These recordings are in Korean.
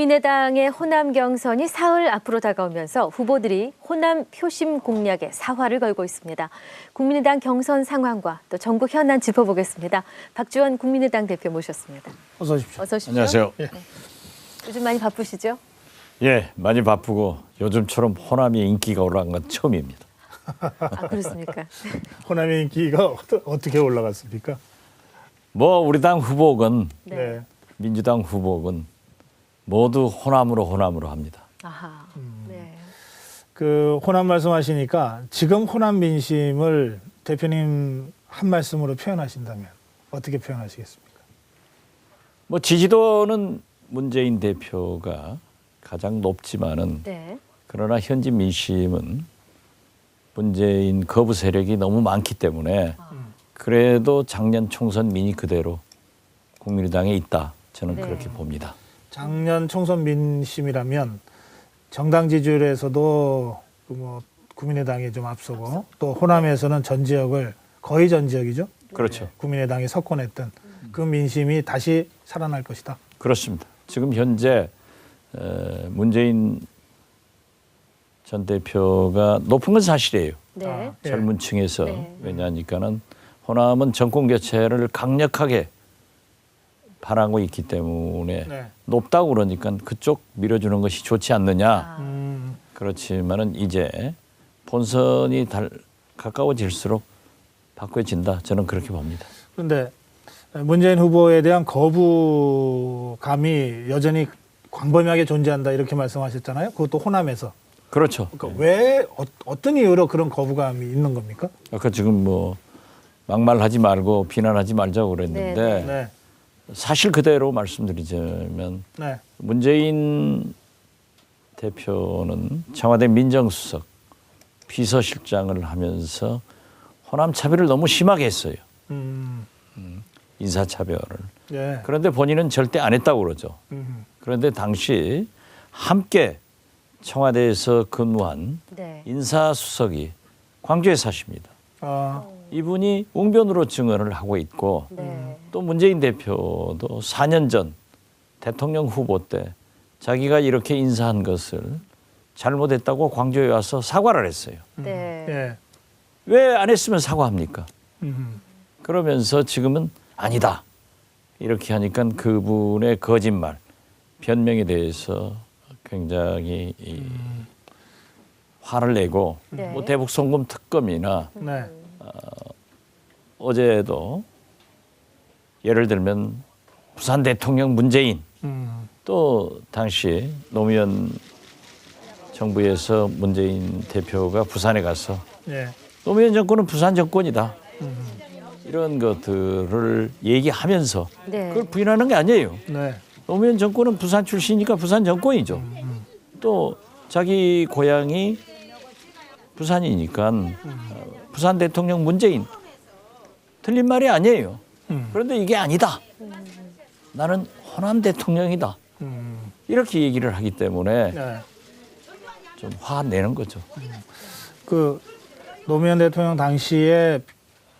국민의당의 호남 경선이 사흘 앞으로 다가오면서 후보들이 호남 표심 공략에 사활을 걸고 있습니다. 국민의당 경선 상황과 또 전국 현안 짚어보겠습니다. 박지원 국민의당 대표 모셨습니다. 어서 오십시오. 어서 오십시오. 안녕하세요. 네. 요즘 많이 바쁘시죠? 예, 많이 바쁘고 요즘처럼 호남이 인기가 올라간 건 처음입니다. 아, 그렇습니까? 호남의 인기가 어떻게 올라갔습니까? 뭐 우리 당 후보군, 네. 민주당 후보군 모두 호남으로 합니다. 아하. 네. 그 호남 말씀하시니까 지금 호남 민심을 대표님 한 말씀으로 표현하신다면 어떻게 표현하시겠습니까? 뭐 지지도는 문재인 대표가 가장 높지만은 네. 그러나 현지 민심은 문재인 거부 세력이 너무 많기 때문에 그래도 작년 총선 민이 그대로 국민의당에 있다. 저는 네. 그렇게 봅니다. 작년 총선 민심이라면 정당 지지율에서도 뭐 국민의당이 좀 앞서고 또 호남에서는 전 지역을 거의 전 지역이죠. 그렇죠. 국민의당이 석권했던 그 민심이 다시 살아날 것이다. 그렇습니다. 지금 현재 문재인 전 대표가 높은 건 사실이에요. 네. 예. 젊은 층에서. 네. 왜냐하니까는 호남은 정권 교체를 강력하게 바라고 있기 때문에 네. 높다고 그러니까 그쪽 밀어주는 것이 좋지 않느냐. 아, 그렇지만은 이제 본선이 가까워질수록 바꿔진다. 저는 그렇게 봅니다. 그런데 문재인 후보에 대한 거부감이 여전히 광범위하게 존재한다 이렇게 말씀하셨잖아요. 그것도 호남에서. 그렇죠. 그러니까 왜 어떤 이유로 그런 거부감이 있는 겁니까? 아까 지금 뭐 막말하지 말고 비난하지 말자고 그랬는데 네, 네, 사실 그대로 말씀드리자면 네, 문재인 대표는 청와대 민정수석 비서실장을 하면서 호남 차별을 너무 심하게 했어요. 인사차별을. 네, 그런데 본인은 절대 안 했다고 그러죠. 그런데 당시 함께 청와대에서 근무한 네. 인사수석이 광주에 사십니다. 아, 이분이 웅변으로 증언을 하고 있고 네. 또 문재인 대표도 4년 전 대통령 후보 때 자기가 이렇게 인사한 것을 잘못했다고 광주에 와서 사과를 했어요. 네. 예, 왜 안 했으면 사과합니까? 음, 그러면서 지금은 아니다. 이렇게 하니까 그분의 거짓말, 변명에 대해서 굉장히 화를 내고 네. 뭐 대북 송금 특검이나 네, 어제도 예를 들면 부산 대통령 문재인 또 당시 노무현 정부에서 문재인 대표가 부산에 가서 예, 노무현 정권은 부산 정권이다. 이런 것들을 얘기하면서 네. 그걸 부인하는 게 아니에요. 네, 노무현 정권은 부산 출신이니까 부산 정권이죠. 또 자기 고향이 부산이니까 부산 대통령 문재인 틀린 말이 아니에요. 그런데 이게 아니다. 나는 호남 대통령이다. 이렇게 얘기를 하기 때문에 네. 좀 화내는 거죠. 그 노무현 대통령 당시에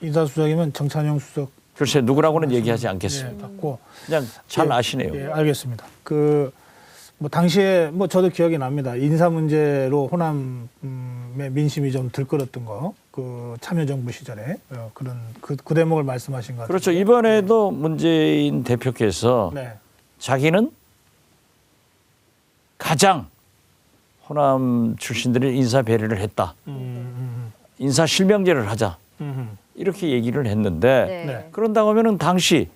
인사수석이면 정찬용 수석 글쎄 누구라고는 얘기하지 않겠습니다. 예, 받고 그냥 잘 예, 아시네요. 예, 알겠습니다. 그 뭐 당시에 뭐 저도 기억이 납니다. 인사 문제로 호남의 민심이 좀 들끓었던 거, 그 참여정부 시절에 그런 그 대목을 말씀하신 것 같아요. 그렇죠. 이번에도 문재인 대표께서 네, 자기는 가장 호남 출신들의 인사 배려를 했다. 인사 실명제를 하자. 이렇게 얘기를 했는데 네. 네. 그런다고 하면은 당시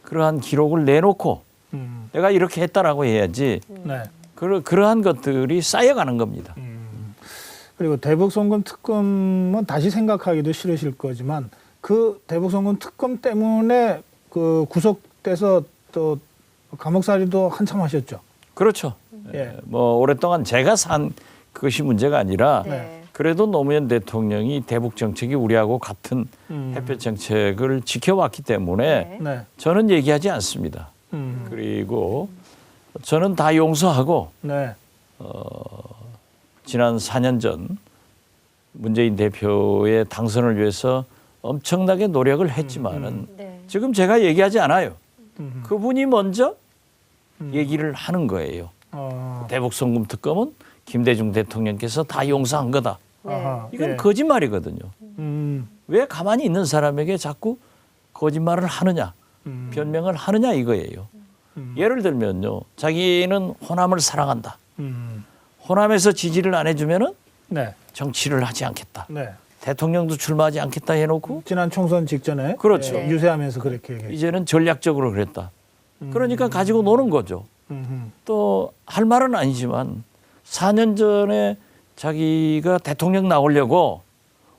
그러한 기록을 내놓고 내가 이렇게 했다라고 해야지 네. 그러한 것들이 쌓여가는 겁니다. 그리고 대북 송금 특검은 다시 생각하기도 싫으실 거지만 그 대북 송금 특검 때문에 그 구속돼서 또 감옥살이도 한참 하셨죠. 그렇죠. 예. 뭐 오랫동안 제가 산 그것이 문제가 아니라 네. 그래도 노무현 대통령이 대북 정책이 우리하고 같은 햇볕 정책을 지켜왔기 때문에 네. 네. 저는 얘기하지 않습니다. 그리고 저는 다 용서하고 네. 지난 4년 전 문재인 대표의 당선을 위해서 엄청나게 노력을 했지만은 네. 지금 제가 얘기하지 않아요. 그분이 먼저 얘기를 하는 거예요. 어. 대북 송금 특검은 김대중 대통령께서 다 용서한 거다. 네. 아하. 이건 예. 거짓말이거든요. 음. 왜 가만히 있는 사람에게 자꾸 거짓말을 하느냐, 변명을 하느냐 이거예요. 예를 들면요, 자기는 호남을 사랑한다. 음. 호남에서 지지를 안 해주면은 네. 정치를 하지 않겠다. 네. 대통령도 출마하지 않겠다 해놓고 지난 총선 직전에 그렇죠. 예, 유세하면서 그렇게 얘기했죠. 이제는 전략적으로 그랬다. 그러니까 가지고 노는 거죠. 또 할 말은 아니지만 4년 전에 자기가 대통령 나오려고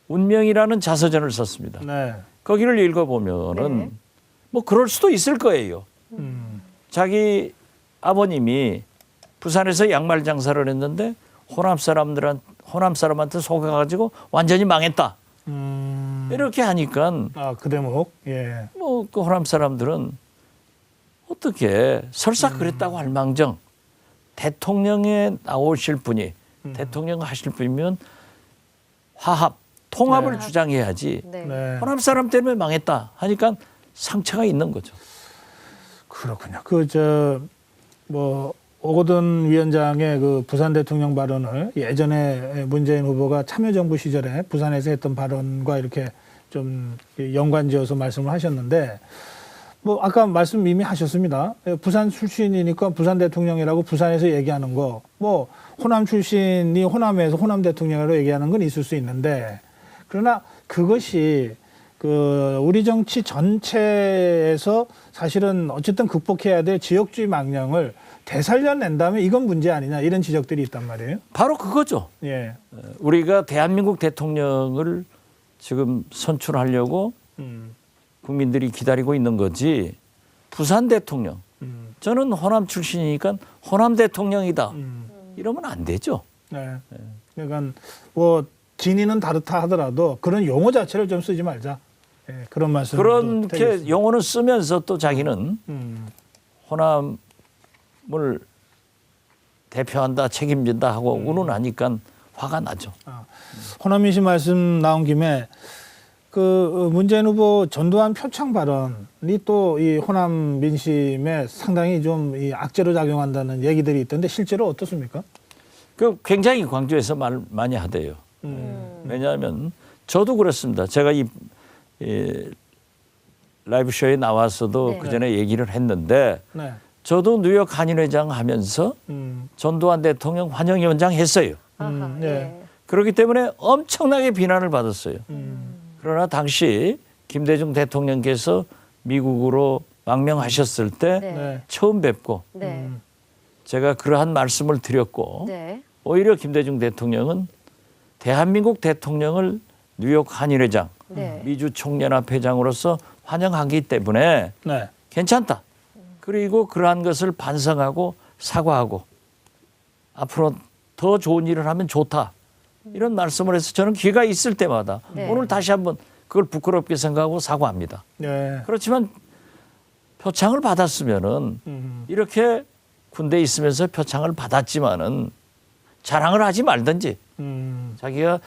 운명이라는 자서전을 썼습니다. 네. 거기를 읽어보면은 네. 뭐 그럴 수도 있을 거예요. 음. 자기 아버님이 부산에서 양말 장사를 했는데 호남 사람한테 속아가지고 완전히 망했다. 이렇게 하니까 아, 그 대목. 예. 뭐 그 호남 사람들은 어떻게 설사 그랬다고 할 망정 대통령에 나오실 분이 대통령 하실 분이면 화합, 통합을 네. 주장해야지. 네. 네. 호남 사람 때문에 망했다 하니까 상처가 있는 거죠. 그렇군요. 뭐 오거돈 위원장의 그 부산 대통령 발언을 예전에 문재인 후보가 참여정부 시절에 부산에서 했던 발언과 이렇게 좀 연관지어서 말씀을 하셨는데, 뭐 아까 말씀 이미 하셨습니다. 부산 출신이니까 부산 대통령이라고 부산에서 얘기하는 거, 뭐 호남 출신이 호남에서 호남 대통령이라고 얘기하는 건 있을 수 있는데, 그러나 그것이 그 우리 정치 전체에서 사실은 어쨌든 극복해야 될 지역주의 망령을 되살려낸다면 이건 문제 아니냐, 이런 지적들이 있단 말이에요. 바로 그거죠. 예. 우리가 대한민국 대통령을 지금 선출하려고 국민들이 기다리고 있는 거지. 부산 대통령. 저는 호남 출신이니까 호남 대통령이다. 이러면 안 되죠. 네. 그러니까 뭐 진위는 다르다 하더라도 그런 용어 자체를 좀 쓰지 말자. 예, 그런 말씀. 그렇게 용어는 쓰면서 또 자기는 호남을 대표한다, 책임진다 하고 운운하니까 화가 나죠. 호남 민심 말씀 나온 김에 그 문재인 후보 전두환 표창 발언이 또 이 호남 민심에 상당히 좀 이 악재로 작용한다는 얘기들이 있던데 실제로 어떻습니까? 그 굉장히 광주에서 말 많이 하대요. 왜냐하면 저도 그렇습니다. 제가 이 라이브 쇼에 나와서도 네. 그 전에 얘기를 했는데 네. 저도 뉴욕 한인회장 하면서 전두환 대통령 환영위원장 했어요. 아하, 예. 예. 그렇기 때문에 엄청나게 비난을 받았어요. 그러나 당시 김대중 대통령께서 미국으로 망명하셨을 때 네. 네. 처음 뵙고 네. 제가 그러한 말씀을 드렸고 네. 오히려 김대중 대통령은 대한민국 대통령을 뉴욕 한인회장, 네. 미주 총연합회장으로서 환영하기 때문에 네. 괜찮다. 그리고 그러한 것을 반성하고 사과하고 앞으로 더 좋은 일을 하면 좋다. 이런 말씀을 해서 저는 기회가 있을 때마다 네. 오늘 다시 한번 그걸 부끄럽게 생각하고 사과합니다. 네. 그렇지만 표창을 받았으면은 이렇게 군대에 있으면서 표창을 받았지만은 자랑을 하지 말든지 자기가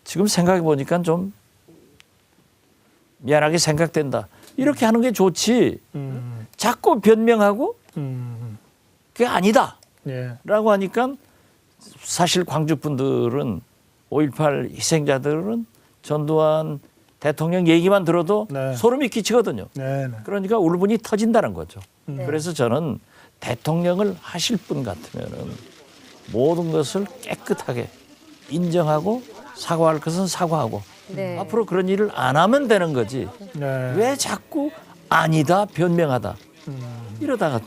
지금 생각해 보니까 좀 미안하게 생각된다. 이렇게 하는 게 좋지. 자꾸 변명하고 그게 아니다. 예. 라고 하니까 사실 광주 분들은 5.18 희생자들은 전두환 대통령 얘기만 들어도 네. 소름이 끼치거든요. 네. 네. 그러니까 울분이 터진다는 거죠. 네. 그래서 저는 대통령을 하실 분 같으면은 모든 것을 깨끗하게 인정하고 사과할 것은 사과하고 네. 앞으로 그런 일을 안 하면 되는 거지. 네. 왜 자꾸 아니다 변명하다 이러다가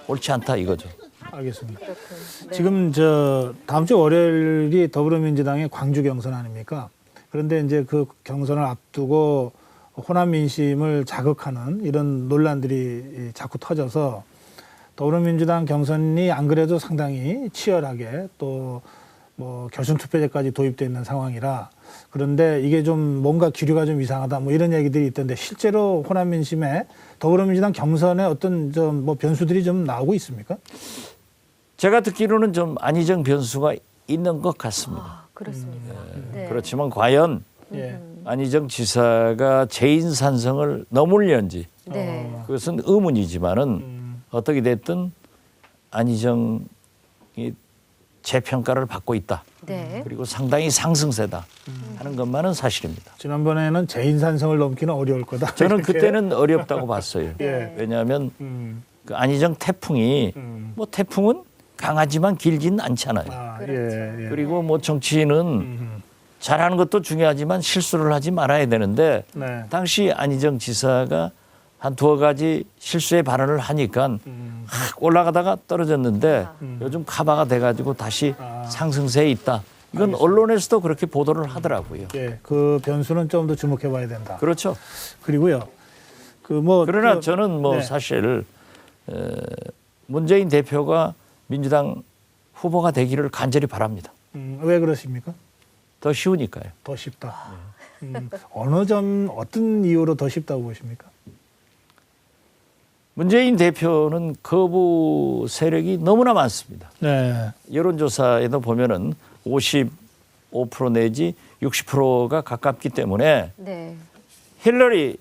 옳지 않다 이거죠. 알겠습니다. 그렇군. 네. 지금 저 다음 주 월요일이 더불어민주당의 광주 경선 아닙니까? 그런데 이제 그 경선을 앞두고 호남 민심을 자극하는 이런 논란들이 자꾸 터져서 더불어민주당 경선이 안 그래도 상당히 치열하게 또 뭐 결선 투표제까지 도입되어 있는 상황이라 그런데 이게 좀 뭔가 기류가 좀 이상하다 뭐 이런 얘기들이 있던데 실제로 호남 민심에 더불어민주당 경선에 어떤 좀 뭐 변수들이 좀 나오고 있습니까? 제가 듣기로는 좀 안희정 변수가 있는 것 같습니다. 아, 그렇습니까? 네. 그렇지만 과연 예. 안희정 지사가 재인산성을 넘으려는지 네. 그것은 의문이지만은 어떻게 됐든 안희정이 재평가를 받고 있다. 네. 그리고 상당히 상승세다 하는 것만은 사실입니다. 지난번에는 재인산성을 넘기는 어려울 거다. 저는 이렇게. 그때는 어렵다고 봤어요. 예. 왜냐하면 음. 그 안희정 태풍이 뭐 태풍은 강하지만 길지는 않잖아요. 아, 그렇죠. 예, 예. 그리고 뭐 정치인은 잘하는 것도 중요하지만 실수를 하지 말아야 되는데 네. 당시 안희정 지사가 한 두어 가지 실수의 발언을 하니까 확 올라가다가 떨어졌는데 요즘 카바가 돼가지고 다시 상승세에 있다. 이건 언론에서도 그렇게 보도를 하더라고요. 예, 그 변수는 좀 더 주목해 봐야 된다. 그렇죠. 그리고요. 그 뭐 그러나 저는 뭐 네. 사실 문재인 대표가 민주당 후보가 되기를 간절히 바랍니다. 왜 그러십니까? 더 쉬우니까요. 더 쉽다. 어느 점 어떤 이유로 더 쉽다고 보십니까? 문재인 대표는 거부 세력이 너무나 많습니다. 네. 여론조사에도 보면은 55% 내지 60%가 가깝기 때문에 네. 힐러리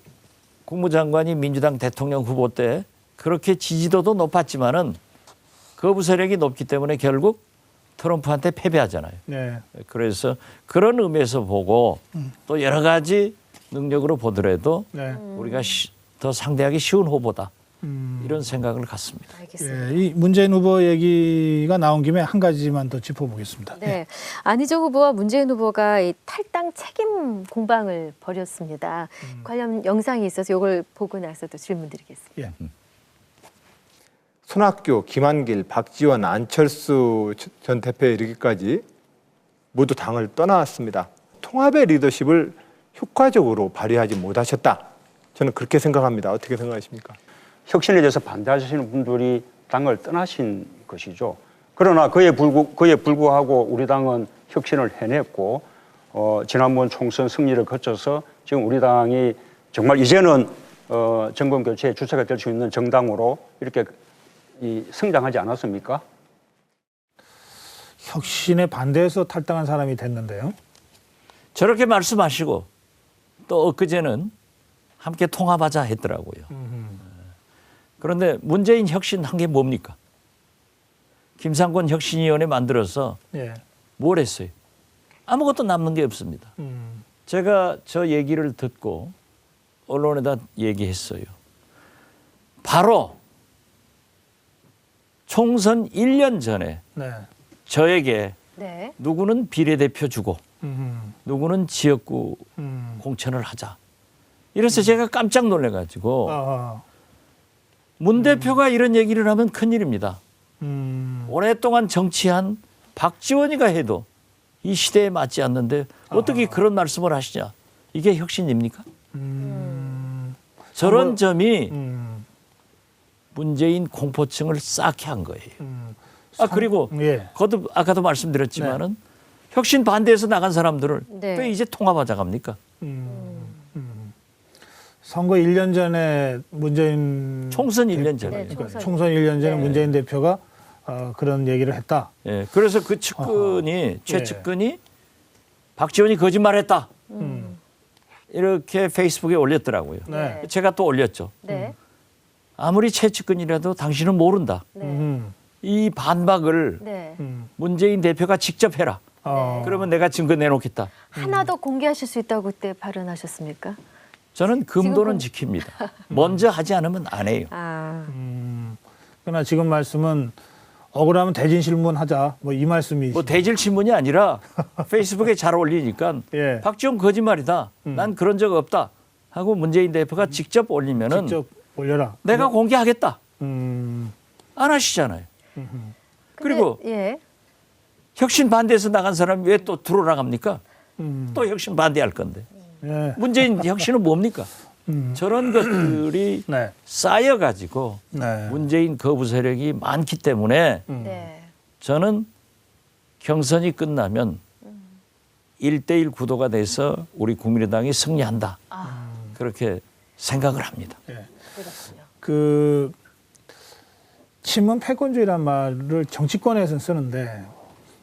국무장관이 민주당 대통령 후보 때 그렇게 지지도도 높았지만은 거부 세력이 높기 때문에 결국 트럼프한테 패배하잖아요. 네. 그래서 그런 의미에서 보고 또 여러 가지 능력으로 보더라도 네. 우리가 더 상대하기 쉬운 후보다. 이런 생각을 갖습니다. 알겠습니다. 예, 이 문재인 후보 얘기가 나온 김에 한 가지만 더 짚어보겠습니다. 네, 안희정 후보와 문재인 후보가 이 탈당 책임 공방을 벌였습니다. 관련 영상이 있어서 이걸 보고 나서도 질문드리겠습니다. 예. 손학규, 김한길, 박지원, 안철수 전 대표에 이르기까지 모두 당을 떠나왔습니다. 통합의 리더십을 효과적으로 발휘하지 못하셨다. 저는 그렇게 생각합니다. 어떻게 생각하십니까? 혁신에 대해서 반대하시는 분들이 당을 떠나신 것이죠. 그러나 그에 불구하고 우리 당은 혁신을 해냈고 지난번 총선 승리를 거쳐서 지금 우리 당이 정말 이제는 정권 교체의 주체가 될 수 있는 정당으로 이렇게 성장하지 않았습니까? 혁신에 반대해서 탈당한 사람이 됐는데요. 저렇게 말씀하시고 또 엊그제는 함께 통합하자 했더라고요. 그런데 문재인 혁신 한 게 뭡니까? 김상곤 혁신위원회 만들어서 예. 뭘 했어요? 아무것도 남는 게 없습니다. 제가 저 얘기를 듣고 언론에다 얘기했어요. 바로 총선 1년 전에 네. 저에게 네. 누구는 비례대표 주고 누구는 지역구 공천을 하자. 이래서 제가 깜짝 놀래가지고 문 대표가 이런 얘기를 하면 큰일입니다. 오랫동안 정치한 박지원이가 해도 이 시대에 맞지 않는데 어떻게 그런 말씀을 하시냐. 이게 혁신입니까? 저런 점이 문재인 공포증을 쌓게 한 거예요. 그리고 예. 거듭 아까도 말씀드렸지만은 혁신 반대해서 나간 사람들을 네. 왜 이제 통합하자 갑니까? 선거 1년 전에 문재인 총선 1년 전에. 네, 총선. 총선 1년 전에 네. 문재인 대표가 그런 얘기를 했다. 예, 그래서 그 측근이 최측근이 박지원이 거짓말했다. 이렇게 페이스북에 올렸더라고요. 네. 제가 또 올렸죠. 네. 아무리 최측근이라도 당신은 모른다. 네. 이 반박을 네. 문재인 대표가 직접 해라. 그러면 내가 증거 내놓겠다. 하나 더 공개하실 수 있다고 그때 발언하셨습니까? 저는 금도는 지킵니다. 먼저 하지 않으면 안 해요. 그러나 지금 말씀은 억울하면 대진 실문하자. 뭐 이 말씀이. 뭐 대질 신문이 아니라 페이스북에 잘 올리니까 예. 박지원 거짓말이다. 난 그런 적 없다. 하고 문재인 대표가 직접 올리면은 직접 올려라. 내가 공개하겠다. 음. 안 하시잖아요. 그리고 예. 혁신 반대해서 나간 사람이 왜 또 들어나갑니까? 또 혁신 반대할 건데. 예. 문재인 혁신은 뭡니까? 저런 것들이 네. 쌓여가지고 네. 문재인 거부 세력이 많기 때문에 네. 저는 경선이 끝나면 1대1 구도가 돼서 우리 국민의당이 승리한다. 그렇게 생각을 합니다. 예. 그렇군요. 그 친문 패권주의란 말을 정치권에서는 쓰는데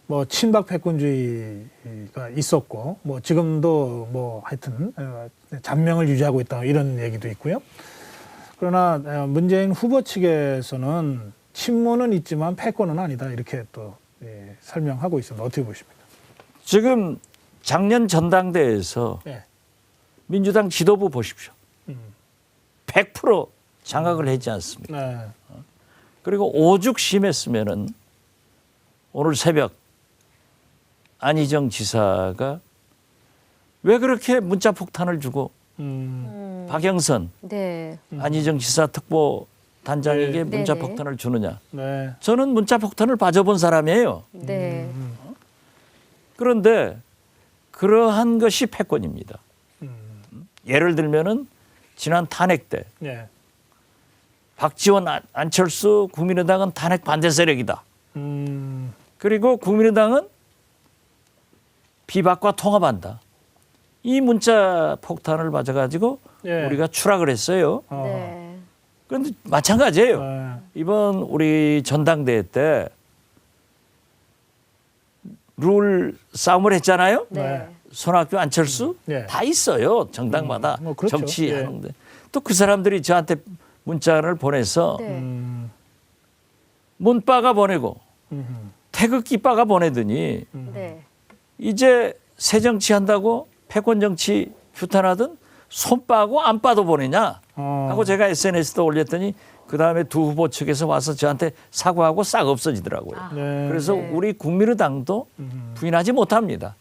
뭐 친박 패권주의가 있었고 뭐 지금도 뭐 하여튼 잔명을 유지하고 있다 이런 얘기도 있고요. 그러나 문재인 후보 측에서는 친문은 있지만 패권은 아니다 이렇게 또 설명하고 있습니다. 어떻게 보십니까? 지금 작년 전당대회에서 예. 민주당 지도부 보십시오. 음. 100% 장악을 했지 않습니까? 네. 그리고 오죽 심했으면은 오늘 새벽 안희정 지사가 왜 그렇게 문자 폭탄을 주고 박영선 네. 안희정 지사 특보 단장에게 네. 문자 네네. 폭탄을 주느냐? 네. 저는 문자 폭탄을 봐줘본 사람이에요. 네. 그런데 그러한 것이 패권입니다. 예를 들면은 지난 탄핵 때 네. 박지원, 안철수 국민의당은 탄핵 반대 세력이다. 음. 그리고 국민의당은 비박과 통합한다. 이 문자 폭탄을 맞아가지고 예. 우리가 추락을 했어요. 네. 그런데 마찬가지예요. 네. 이번 우리 전당대회 때 룰 싸움을 했잖아요. 네. 손학규, 안철수 네. 다 있어요. 정당마다 뭐 그렇죠. 정치하는데 또 그 사람들이 저한테 문자를 보내서 네. 문바가 보내고 음. 태극기바가 보내더니 네. 이제 새 정치한다고 패권 정치 규탄하던 손바고 안바도 보내냐 하고 제가 SNS도 올렸더니 그다음에 두 후보 측에서 와서 저한테 사과하고 싹 없어지더라고요. 네. 그래서 네. 우리 국민의당도 부인하지 못합니다.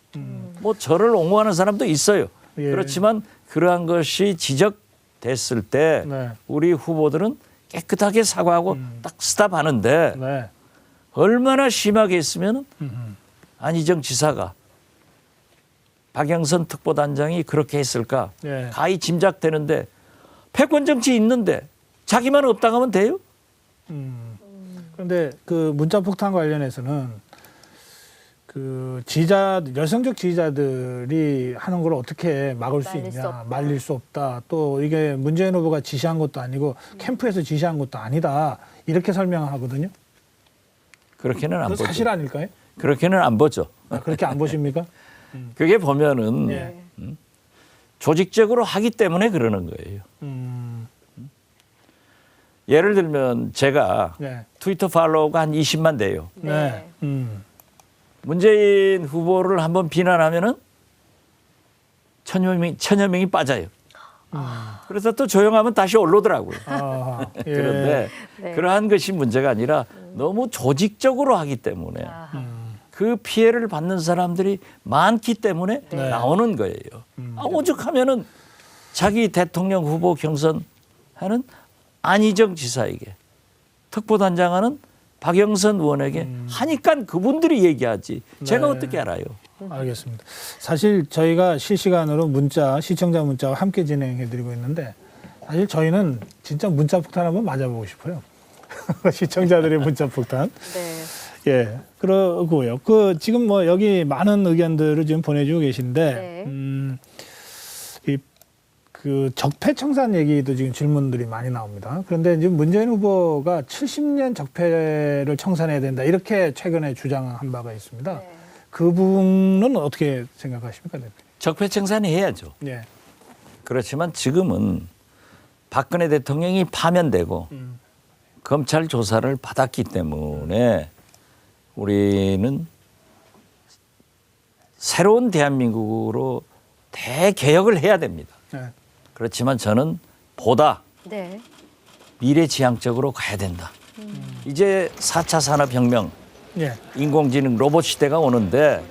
뭐 저를 옹호하는 사람도 있어요. 예. 그렇지만 그러한 것이 지적됐을 때 네. 우리 후보들은 깨끗하게 사과하고 딱 스탑하는데 네. 얼마나 심하게 했으면 안희정 지사가 박영선 특보단장이 그렇게 했을까 네. 가히 짐작되는데 패권 정치 있는데 자기만 없다고 하면 돼요? 그런데 그 문자 폭탄 관련해서는 그 여성적 지지자들이 하는 걸 어떻게 막을 수 말릴 수 있냐, 없다. 말릴 수 없다. 또 이게 문재인 후보가 지시한 것도 아니고 캠프에서 지시한 것도 아니다. 이렇게 설명하거든요. 그렇게는 안 그건 보죠. 사실 아닐까요? 그렇게는 안 보죠. 아, 그렇게 안 보십니까? 그게 보면은 네. 조직적으로 하기 때문에 그러는 거예요. 예를 들면 제가 네. 트위터 팔로우가 한 20만 돼요. 네. 문재인 후보를 한번 비난하면은 천여 명이 빠져요. 그래서 또 조용하면 다시 올라오더라고요. 아, 예. 그런데 네. 그러한 것이 문제가 아니라 너무 조직적으로 하기 때문에 아하. 그 피해를 받는 사람들이 많기 때문에 네. 나오는 거예요. 오죽하면은 자기 대통령 후보 경선하는 안희정 지사에게 특보단장하는 박영선 의원에게 하니까 그분들이 얘기하지. 제가 네. 어떻게 알아요? 알겠습니다. 사실 저희가 실시간으로 시청자 문자와 함께 진행해드리고 있는데 사실 저희는 진짜 문자 폭탄 한번 맞아보고 싶어요. 시청자들의 문자 폭탄. 네. 예, 그러고요. 지금 뭐 여기 많은 의견들을 지금 보내주고 계신데, 네. 그 적폐청산 얘기도 지금 질문들이 많이 나옵니다. 그런데 지금 문재인 후보가 70년 적폐를 청산해야 된다 이렇게 최근에 주장한 바가 있습니다. 네. 그 부분은 어떻게 생각하십니까, 대표님? 적폐청산해야죠. 예. 그렇지만 지금은 박근혜 대통령이 파면되고 검찰 조사를 받았기 때문에 우리는 새로운 대한민국으로 대개혁을 해야 됩니다. 네. 그렇지만 저는 보다 네. 미래지향적으로 가야 된다. 이제 4차 산업혁명, 예. 인공지능 로봇 시대가 오는데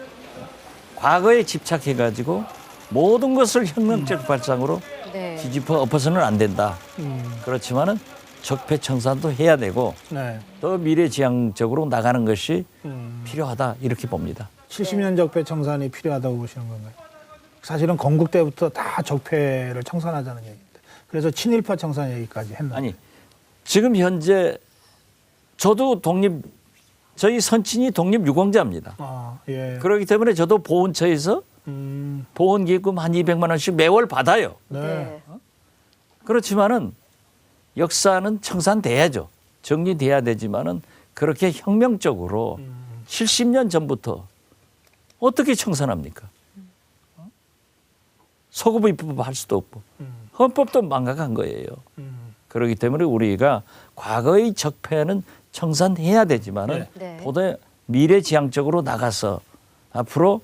과거에 집착해가지고 모든 것을 혁명적 발상으로 네. 뒤집어 엎어서는 안 된다. 그렇지만은 적폐청산도 해야 되고 네. 더 미래지향적으로 나가는 것이 필요하다 이렇게 봅니다. 70년 적폐 청산이 필요하다고 보시는 건가요? 사실은 건국 때부터 다 적폐를 청산하자는 얘기입니다. 그래서 친일파 청산 얘기까지 했나요? 아니 지금 현재 저도 저희 선친이 독립유공자입니다. 아, 예. 그렇기 때문에 저도 보훈처에서 보훈기금 한 200만 원씩 매월 받아요. 네. 네. 그렇지만은 역사는 청산돼야죠. 정리돼야 되지만은 그렇게 혁명적으로 70년 전부터 어떻게 청산합니까? 소급 입법 할 수도 없고 헌법도 망각한 거예요. 그렇기 때문에 우리가 과거의 적폐는 청산해야 되지만은 네. 보다 미래지향적으로 나가서 앞으로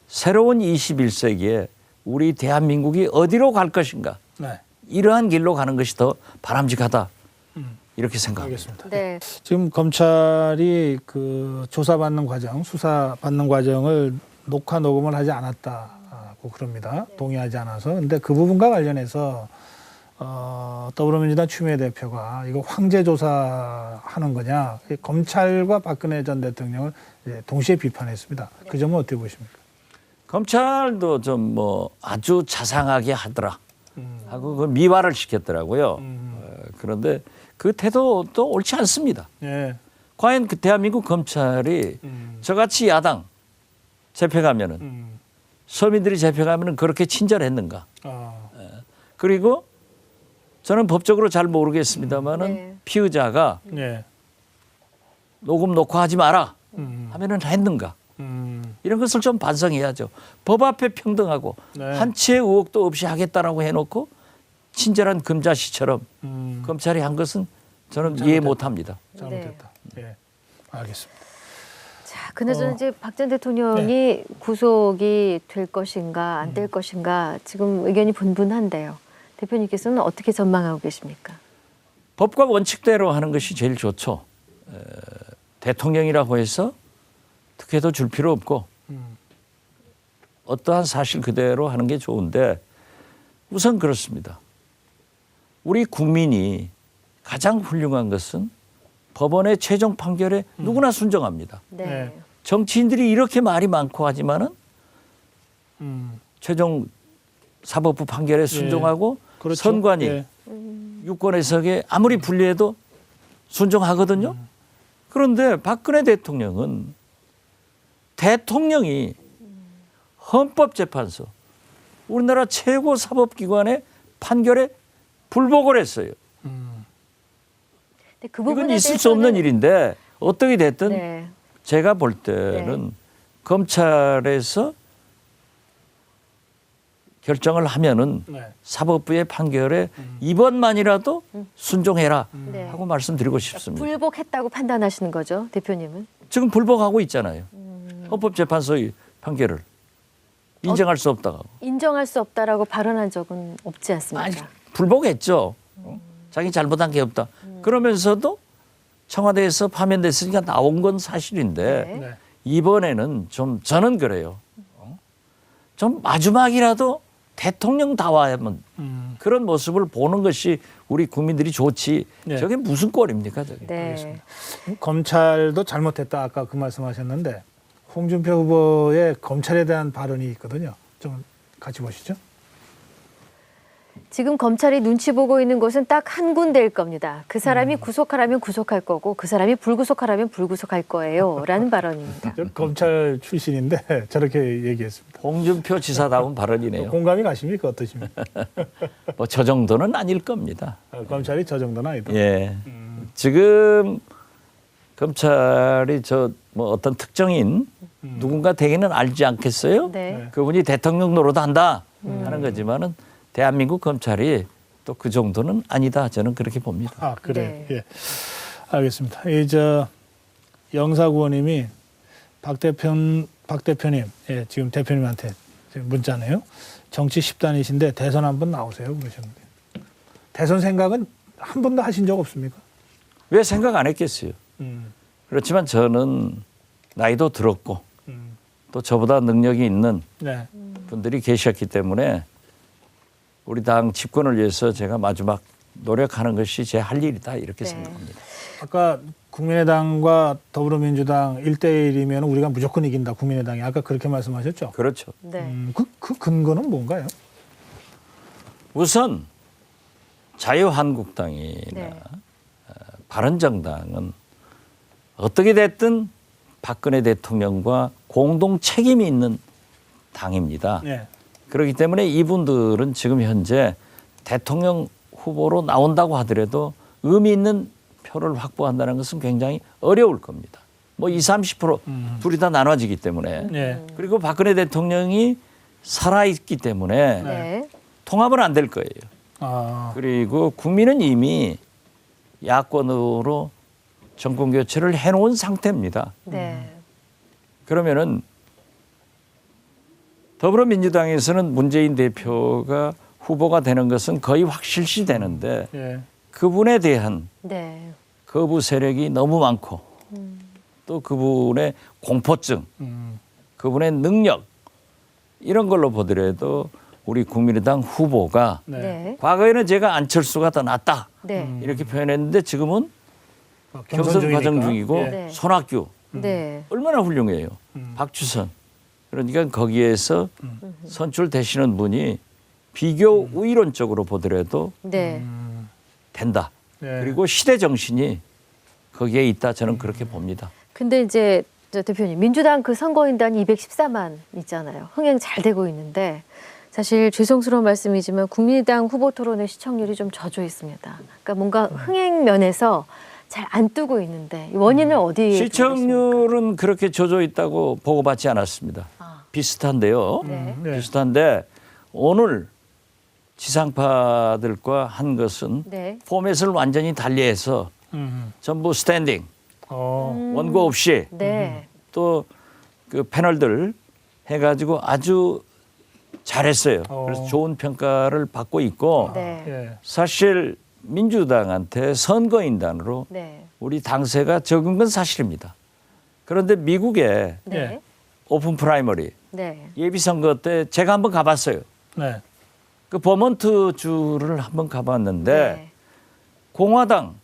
새로운 21세기에 우리 대한민국이 어디로 갈 것인가 네. 이러한 길로 가는 것이 더 바람직하다 이렇게 생각합니다. 알겠습니다. 네. 지금 검찰이 그 조사받는 과정, 수사받는 과정을 녹화 녹음을 하지 않았다고 그럽니다. 동의하지 않아서. 근데 그 부분과 관련해서 더불어민주당 추미애 대표가 이거 황제 조사하는 거냐, 검찰과 박근혜 전 대통령을 이제 동시에 비판했습니다. 그 점은 어떻게 보십니까? 검찰도 좀 뭐 아주 자상하게 하더라 하고 그 미화를 시켰더라고요. 그런데 그 태도도 옳지 않습니다. 예. 과연 그 대한민국 검찰이 저같이 야당 잡혀가면은 서민들이 잡혀가면은 그렇게 친절했는가? 그리고 저는 법적으로 잘 모르겠습니다만은 네. 피의자가 예. 녹음 녹화하지 마라 하면은 했는가? 이런 것을 좀 반성해야죠. 법 앞에 평등하고 네. 한 치의 의혹도 없이 하겠다라고 해놓고 친절한 금자씨처럼 검찰이 한 것은 저는 이해 못합니다. 잘못했다. 예. 알겠습니다. 자, 그나저나 이제 박 전 대통령이 구속이 될 것인가 안 될 것인가 지금 의견이 분분한데요. 대표님께서는 어떻게 전망하고 계십니까? 법과 원칙대로 하는 것이 제일 좋죠. 대통령이라고 해서 특혜도 줄 필요 없고 어떠한 사실 그대로 하는 게 좋은데 우선 그렇습니다. 우리 국민이 가장 훌륭한 것은 법원의 최종 판결에 누구나 순종합니다. 네. 네. 정치인들이 이렇게 말이 많고 하지만은 최종 사법부 판결에 순종하고 그렇죠. 선관위 예. 유권 해석에 아무리 불리해도 순종하거든요. 그런데 박근혜 대통령은 대통령이 헌법재판소 우리나라 최고 사법기관의 판결에 불복을 했어요. 근데 그 이건 부분에 있을 수 없는 대해서는- 일인데 어떻게 됐든 네. 제가 볼 때는 검찰에서 결정을 하면은 네. 사법부의 판결에 이번만이라도 순종해라 네. 하고 말씀드리고 싶습니다. 불복했다고 판단하시는 거죠, 대표님은? 지금 불복하고 있잖아요. 헌법재판소의 판결을 인정할 수 없다고. 인정할 수 없다라고 발언한 적은 없지 않습니까? 아니, 불복했죠. 자기 잘못한 게 없다. 그러면서도 청와대에서 파면됐으니까 나온 건 사실인데 네. 네. 이번에는 좀 저는 그래요. 좀 마지막이라도 대통령다워야만 그런 모습을 보는 것이 우리 국민들이 좋지. 네. 저게 무슨 꼴입니까, 저게. 네. 검찰도 잘못했다. 아까 그 말씀하셨는데 홍준표 후보의 검찰에 대한 발언이 있거든요. 좀 같이 보시죠. 지금 검찰이 눈치 보고 있는 곳은 딱 한 군데일 겁니다. 그 사람이 구속하라면 구속할 거고 그 사람이 불구속하라면 불구속할 거예요. 라는 발언입니다. 저 검찰 출신인데 저렇게 얘기했습니다. 홍준표 지사다운 발언이네요. 공감이 가십니까? 어떠십니까? 뭐 저 정도는 아닐 겁니다. 검찰이 저 정도는 아니다. 예. 지금 검찰이 저 뭐 어떤 특정인 누군가 되기는 알지 않겠어요? 네. 그분이 대통령 노릇한다 하는 거지만은 대한민국 검찰이 또 그 정도는 아니다. 저는 그렇게 봅니다. 아, 그래. 네. 예. 알겠습니다. 저 영사구원님이 박 대표님, 예, 지금 대표님한테 지금 문자네요. 정치 10단이신데 대선 한번 나오세요. 그러셨는데. 대선 생각은 한 번도 하신 적 없습니까? 왜 생각 안 했겠어요? 그렇지만 저는 나이도 들었고 또 저보다 능력이 있는 네. 분들이 계셨기 때문에 우리 당 집권을 위해서 제가 마지막 노력하는 것이 제 할 일이다 이렇게 네. 생각합니다. 아까 국민의당과 더불어민주당 1대1이면 우리가 무조건 이긴다. 국민의당이 아까 그렇게 말씀하셨죠? 그렇죠. 네. 그 근거는 뭔가요? 우선 자유한국당이나 네. 바른정당은 어떻게 됐든 박근혜 대통령과 공동 책임이 있는 당입니다. 네. 그렇기 때문에 이분들은 지금 현재 대통령 후보로 나온다고 하더라도 의미 있는 표를 확보한다는 것은 굉장히 어려울 겁니다. 뭐 20, 30% 둘이 다 나눠지기 때문에. 네. 그리고 박근혜 대통령이 살아있기 때문에 네. 통합은 안 될 거예요. 아, 그리고 국민은 이미 야권으로 정권 교체를 해놓은 상태입니다. 네. 그러면은 더불어민주당에서는 문재인 대표가 후보가 되는 것은 거의 확실시 되는데 예. 그분에 대한 네. 거부 세력이 너무 많고 또 그분의 공포증, 그분의 능력 이런 걸로 보더라도 우리 국민의당 후보가 네. 네. 과거에는 제가 안철수가 더 낫다 네. 이렇게 표현했는데 지금은 경선 경선 중이니까. 과정 중이고 예. 네. 손학규 네. 얼마나 훌륭해요. 박주선. 그러니까 거기에서 선출되시는 분이 비교 우위론적으로 보더라도 네. 된다. 네. 그리고 시대 정신이 거기에 있다. 저는 그렇게 봅니다. 근데 이제 저 대표님 민주당 그 선거인단이 214만 있잖아요. 흥행 잘 되고 있는데 사실 죄송스러운 말씀이지만 국민의당 후보 토론의 시청률이 좀 저조 있습니다. 그러니까 뭔가 흥행 면에서 잘 안 뜨고 있는데 이 원인은 어디에 시청률은 그렇게 젖어 있다고 보고받지 않았습니다. 아. 비슷한데요. 네. 네. 비슷한데 오늘 지상파들과 한 것은 네. 포맷을 완전히 달리해서 전부 스탠딩, 원고 없이 네. 또 그 패널들 해가지고 아주 잘했어요. 그래서 좋은 평가를 받고 있고 네. 예. 사실 민주당한테 선거인단으로 네. 우리 당세가 적은 건 사실입니다. 그런데 미국에 네. 오픈 프라이머리 네. 예비선거 때 제가 한번 가봤어요. 네. 그 버먼트 주를 한번 가봤는데 네. 공화당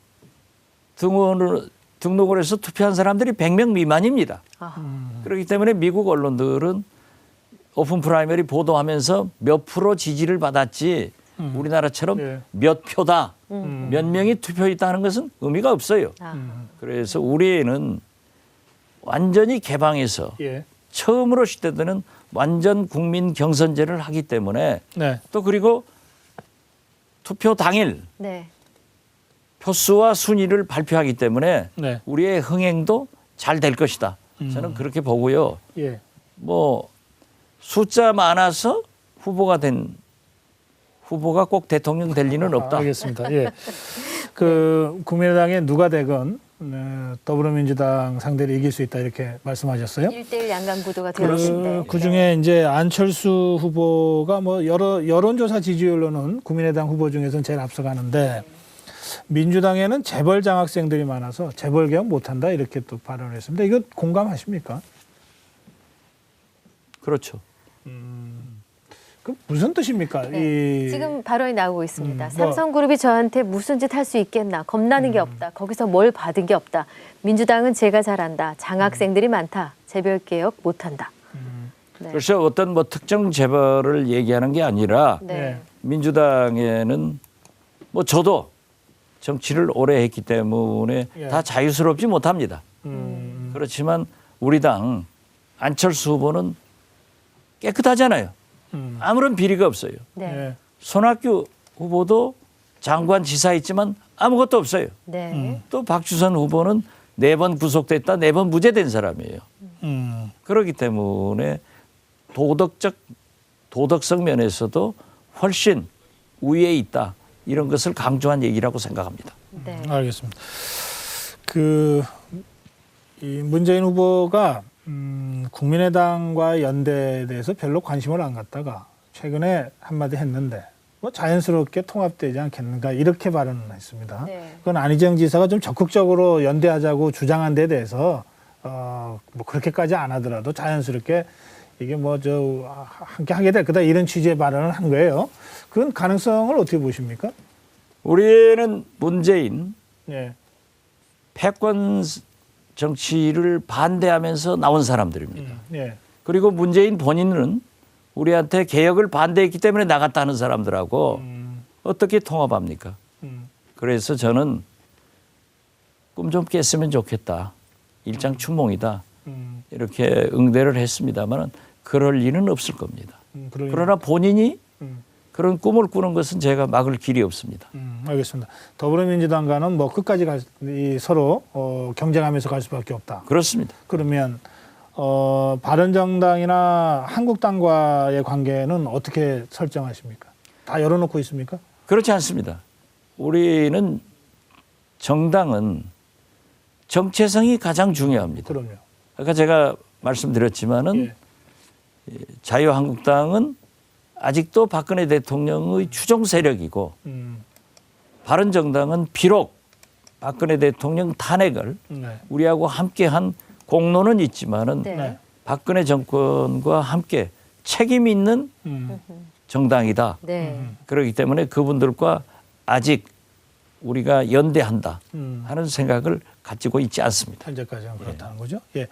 등록을 해서 투표한 사람들이 100명 미만입니다. 아. 그렇기 때문에 미국 언론들은 오픈 프라이머리 보도하면서 몇 프로 지지를 받았지 우리나라처럼 예. 몇 표다, 몇 명이 투표했다는 것은 의미가 없어요. 아. 그래서 우리는 완전히 개방해서 예. 처음으로 시대되는 완전 국민 경선제를 하기 때문에 네. 또 그리고 투표 당일 네. 표수와 순위를 발표하기 때문에 네. 우리의 흥행도 잘 될 것이다. 저는 그렇게 보고요. 예. 뭐 숫자 많아서 후보가 꼭 대통령 될 리는 없다. 알겠습니다. 예. 그 국민의당에 누가 되건 더불어민주당 상대를 이길 수 있다 이렇게 말씀하셨어요. 1대1 양강 구도가 되었는데. 그 중에 이제 안철수 후보가 뭐 여론조사 지지율로는 국민의당 후보 중에서는 제일 앞서가는데 민주당에는 재벌 장학생들이 많아서 재벌 개혁 못한다 이렇게 또 발언을 했습니다. 이거 공감하십니까? 그렇죠. 그 무슨 뜻입니까? 네. 지금 발언이 나오고 있습니다. 뭐. 삼성그룹이 저한테 무슨 짓 할 수 있겠나. 겁나는 게 없다. 거기서 뭘 받은 게 없다. 민주당은 제가 잘한다. 장학생들이 많다. 재벌 개혁 못한다. 네. 그래서 어떤 뭐 특정 재벌을 얘기하는 게 아니라 네. 민주당에는 뭐 저도 정치를 오래 했기 때문에 예. 다 자유스럽지 못합니다. 그렇지만 우리 당 안철수 후보는 깨끗하잖아요. 아무런 비리가 없어요. 네. 예. 손학규 후보도 장관 지사했지만 아무것도 없어요. 네. 또 박주선 후보는 4번 구속됐다, 4번 무죄된 사람이에요. 그렇기 때문에 도덕성 면에서도 훨씬 우위에 있다. 이런 것을 강조한 얘기라고 생각합니다. 네. 알겠습니다. 이 문재인 후보가 국민의당과 연대에 대해서 별로 관심을 안 갖다가 최근에 한마디 했는데 뭐 자연스럽게 통합되지 않겠는가 이렇게 발언을 했습니다. 네. 그건 안희정 지사가 좀 적극적으로 연대하자고 주장한 데 대해서 뭐 그렇게까지 안 하더라도 자연스럽게 이게 뭐 함께 하게 될 거다 이런 취지의 발언을 한 거예요. 그건 가능성을 어떻게 보십니까? 우리는 문재인 예. 패권 정치를 반대하면서 나온 사람들입니다. 예. 그리고 문재인 본인은 우리한테 개혁을 반대했기 때문에 나갔다 하는 사람들하고 어떻게 통합합니까? 그래서 저는 꿈 좀 깼으면 좋겠다. 일장춘몽이다. 이렇게 응대를 했습니다만 그럴 리는 없을 겁니다. 그러나 본인이 그런 꿈을 꾸는 것은 제가 막을 길이 없습니다. 알겠습니다. 더불어민주당과는 뭐 끝까지 서로 경쟁하면서 갈 수밖에 없다. 그렇습니다. 그러면 바른정당이나 한국당과의 관계는 어떻게 설정하십니까? 다 열어놓고 있습니까? 그렇지 않습니다. 우리는 정당은 정체성이 가장 중요합니다. 그럼요. 아까 제가 말씀드렸지만은 예. 자유한국당은 아직도 박근혜 대통령의 추종 세력이고 바른정당은 비록 박근혜 대통령 탄핵을 네. 우리하고 함께한 공로는 있지만은 네. 박근혜 정권과 함께 책임 있는 정당이다. 네. 그렇기 때문에 그분들과 아직 우리가 연대한다 하는 생각을 가지고 있지 않습니다. 현재까지는 그렇다는 거죠. 예.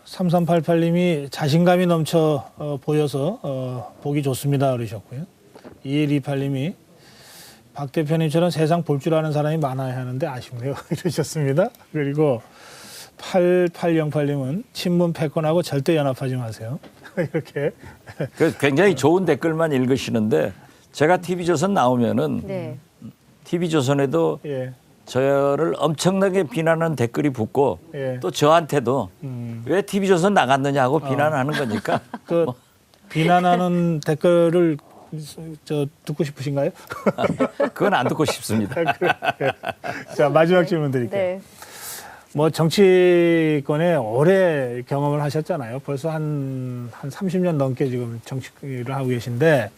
3388님이 자신감이 넘쳐 보여서 보기 좋습니다 그러셨고요. 2128님이 박 대표님처럼 세상 볼 줄 아는 사람이 많아야 하는데 아쉽네요 이러셨습니다. 그리고 8808님은 친문 패권하고 절대 연합하지 마세요. 이렇게. 그 굉장히 좋은 댓글만 읽으시는데 제가 TV조선 나오면은 네. TV조선에도 예. 저를 엄청나게 비난하는 댓글이 붙고 예. 또 저한테도 왜 TV조선 나갔느냐고 비난하는 거니까 그 비난하는 댓글을 듣고 싶으신가요? 그건 안 듣고 싶습니다. 자, 마지막 질문 드릴게요. 네. 뭐 정치권에 오래 경험을 하셨잖아요. 벌써 한 30년 넘게 지금 정치를 하고 계신데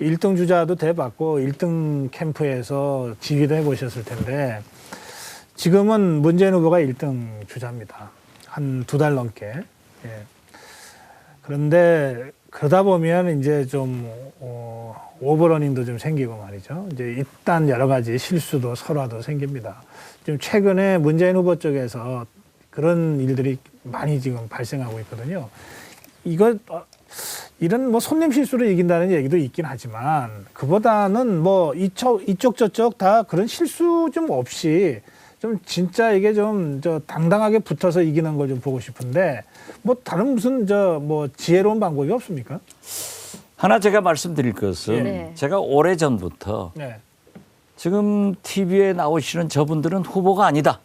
1등 주자도 돼봤고 1등 캠프에서 지휘도 해보셨을 텐데 지금은 문재인 후보가 1등 주자입니다. 한 2달 넘게. 예. 그런데 그러다 보면 이제 좀 오버러닝도 좀 생기고 말이죠. 이제 일단 여러 가지 실수도 설화도 생깁니다. 지금 최근에 문재인 후보 쪽에서 그런 일들이 많이 지금 발생하고 있거든요. 이런 뭐 손님 실수로 이긴다는 얘기도 있긴 하지만 그보다는 뭐 이쪽 저쪽 다 그런 실수 좀 없이 좀 진짜 이게 좀 당당하게 붙어서 이기는 걸 좀 보고 싶은데 뭐 다른 무슨 뭐 지혜로운 방법이 없습니까? 하나 제가 말씀드릴 것은 네. 제가 오래전부터 네. 지금 TV에 나오시는 저분들은 후보가 아니다.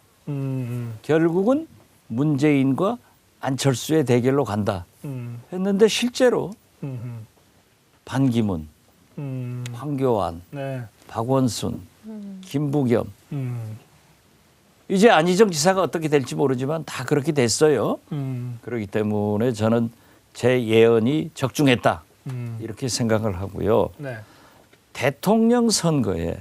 결국은 문재인과 안철수의 대결로 간다 했는데 실제로 반기문, 황교안, 네. 박원순, 김부겸 이제 안희정 지사가 어떻게 될지 모르지만 다 그렇게 됐어요. 그렇기 때문에 저는 제 예언이 적중했다 이렇게 생각을 하고요. 네. 대통령 선거에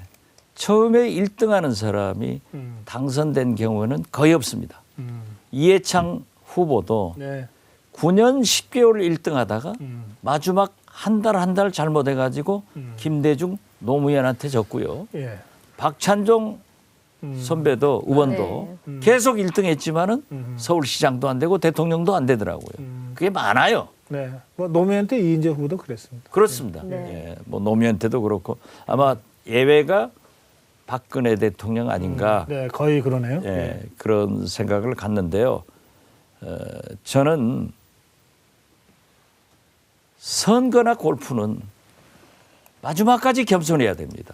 처음에 1등하는 사람이 당선된 경우는 거의 없습니다. 이해창 후보도 네. 9년 10개월 1등하다가 마지막 한 달 잘못해가지고 김대중 노무현한테 졌고요. 예. 박찬종 선배도 의원도 계속 1등했지만은 서울시장도 안 되고 대통령도 안 되더라고요. 그게 많아요. 네. 뭐 노무현 때 이인재 후보도 그랬습니다. 그렇습니다. 네. 예, 뭐 노무현 때도 그렇고 아마 예외가 박근혜 대통령 아닌가. 네, 거의 그러네요. 예, 그런 생각을 갖는데요. 저는 선거나 골프는 마지막까지 겸손해야 됩니다.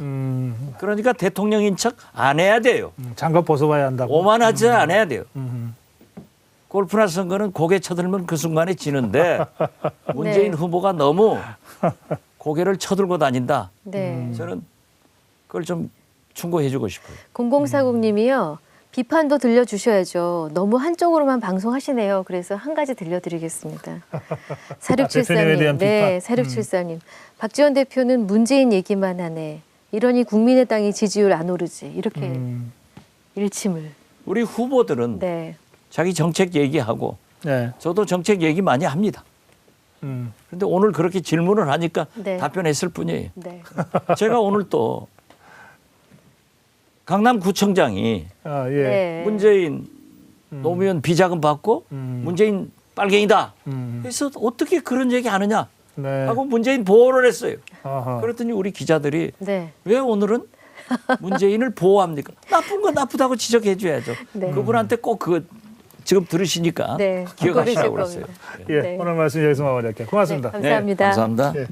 그러니까 대통령인 척 안 해야 돼요. 장갑 벗어봐야 한다고. 오만하지 않아야 돼요. 골프나 선거는 고개 쳐들면 그 순간에 지는데 문재인 네. 후보가 너무 고개를 쳐들고 다닌다. 네. 저는 그걸 좀 충고해 주고 싶어요. 0040님이요. 비판도 들려주셔야죠. 너무 한쪽으로만 방송하시네요. 그래서 한 가지 들려드리겠습니다. 대표님에 대한 4674님. 네, 비판. 4674님. 박지원 대표는 문재인 얘기만 하네. 이러니 국민의당이 지지율 안 오르지. 이렇게 일침을. 우리 후보들은 네. 자기 정책 얘기하고 네. 저도 정책 얘기 많이 합니다. 그런데 오늘 그렇게 질문을 하니까 네. 답변했을 뿐이에요. 네. 제가 오늘 또 강남구청장이 아, 예. 네. 문재인 노무현 비자금 받고 문재인 빨갱이다. 그래서 어떻게 그런 얘기 하느냐 네. 하고 문재인 보호를 했어요. 아하. 그랬더니 우리 기자들이 네. 왜 오늘은 문재인을 보호합니까? 나쁜 건 나쁘다고 지적해 줘야죠. 네. 그분한테 꼭 그거 지금 들으시니까 네. 기억하시라고 그러실 그랬어요. 겁니다. 예, 네. 오늘 말씀 여기서 마무리할게요. 고맙습니다. 네, 감사합니다. 네, 감사합니다. 예.